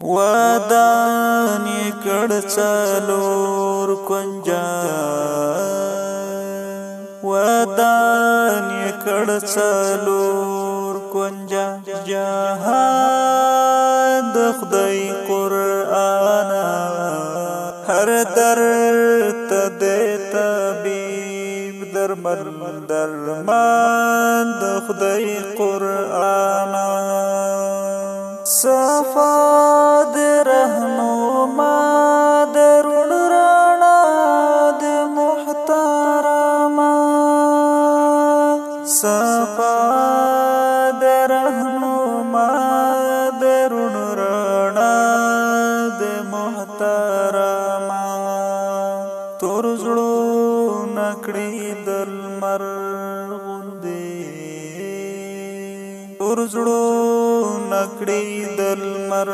ودان کړ څلور کنجا ودان کړ څلور کنجا جهاد خدای قرآن هر درد د طبيب درمان د خدای قرآن صفا د رهنما درون رانا د محترما صفا د رهنما درون رانا د محترما تور زړو نکړي دل مر غوندي تور زړو نکړي دل مر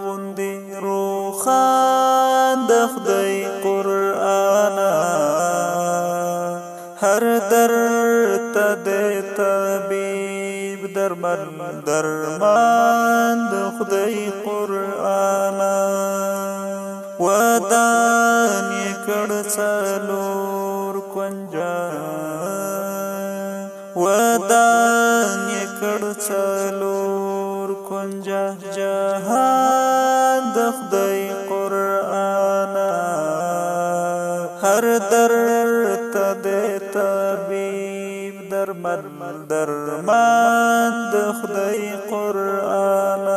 غوندي روخان د خدای قرآن هر درد د طبيب درمان د خدای قرآن ودان کړ څلور کنجا ودان کړ څلور کنجا جهان د خدای قرآن هر درد د طبيب درمان د خدای قرآن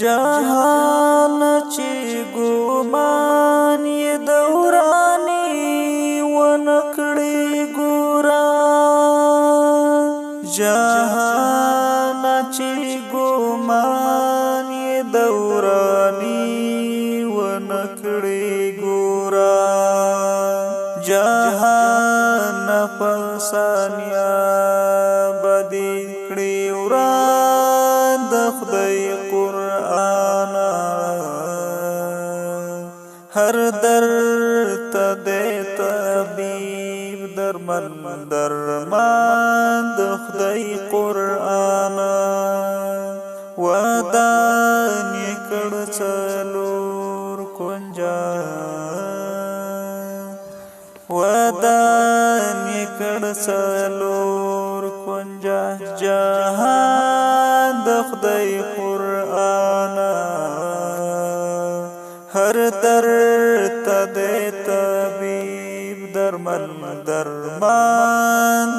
جهان چې ګمان یې دورانی ونکړي ګورا جهان چې ګمان یې دورانی ونکړي ګورا جهان فسانیا بدی کړي وران د خدای قرآن هر درد د طبيب درمان د خدای قرآن ودان کړ څلور کنجا ودان کړ څلور کنجا جهان د خدای قرآن هر درد د طبيب درمان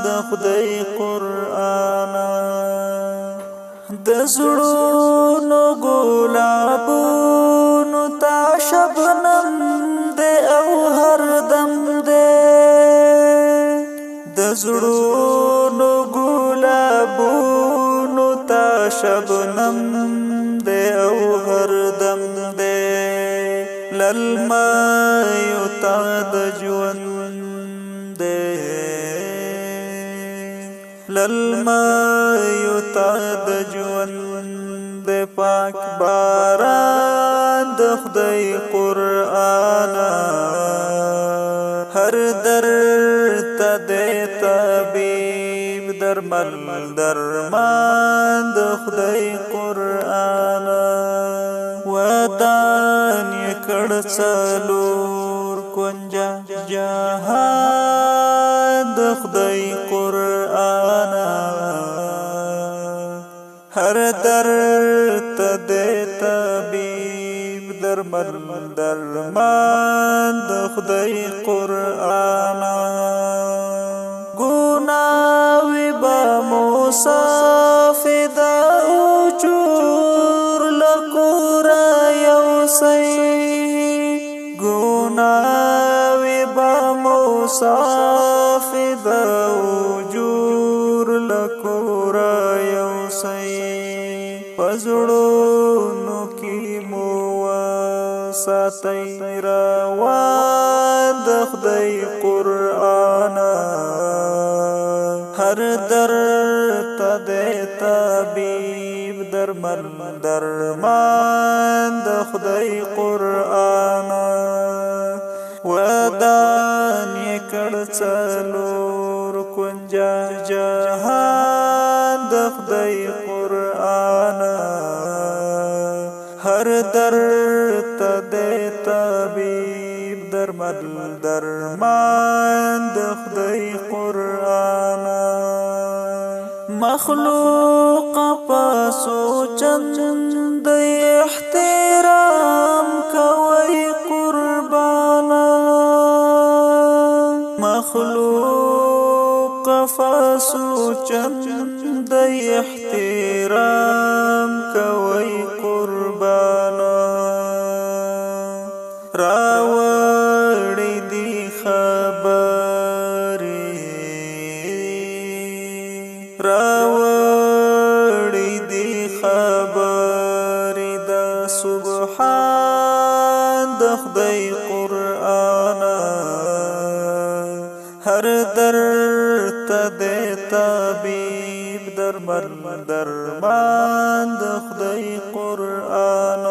د خدای قرآن د زړونو ګلابونو تا شبنم د او هر دم د زړونو ګلابونو تا شبنم د او هر دم د للمایو تا د ژوند للمایو تا د ژوند پاک باران د خدای قرآن هر درد د طبيب درمان د خدای قرآن ودان کړ څلور کنجا جهان د خدای قرآن هر درد د طبيب درمان د خدای قرآن ګناوي با مصافد اوجور لکورا یوسی ګناوي با مصافد اوجور لکورا یوسی پزړونو کې مو ساتي روان د خدای قرآن هر درد د طبيب درمان د خدای قرآن ودان کړ څلور کنجا جهان د خدای قرآن هر درد ته دې طبیب درمل درمان د خدای قرآن مخلوق په سوچند احترام کوي قربانا مخلوق په سوچند احترام کوي قربانا راوړې دي خبرې راوړې دي خبرې د سبحان د خدای قرآن هر درد ته دې طبیب درمل درمان د خدای قرآن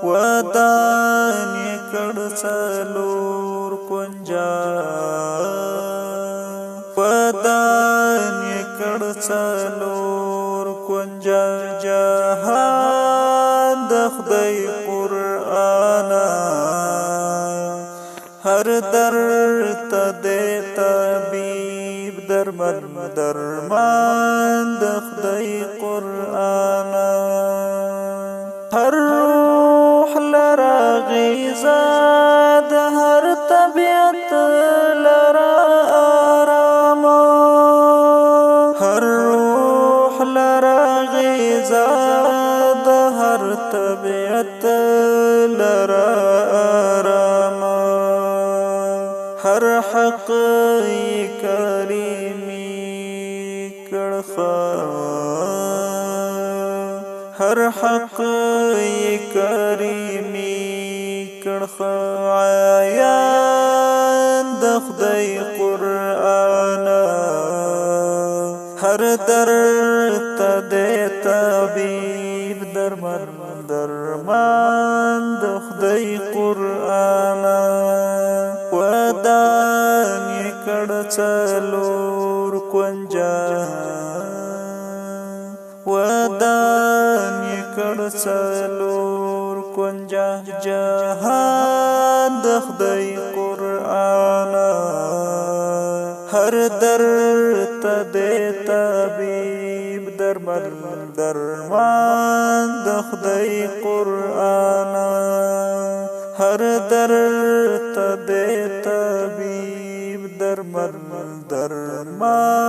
ودان یې کړ څلور کنجا ودان یې کړ څلور کنجا جهان د خدای قرآن هر درد ته دې طبیب درمل درمان د خدای قرآن هر روح لرا غذا د هر طبیعت لرا آرام هر روح لرا غذا د هر طبیعت لرا آرام هر حق کریمی کړه هر حق کریمی کړه عیان د خدای قرآن هر درد ته دې طبیب درمل درمان د خدای قرآن ودان یې کړ څلور کنجا ودان یې کړ څلور کنجا جهان د خدای قرآن هر درد ته دې طبیب درمل درمان د خدای قرآن هر درد ته دې طبیب درمل درمان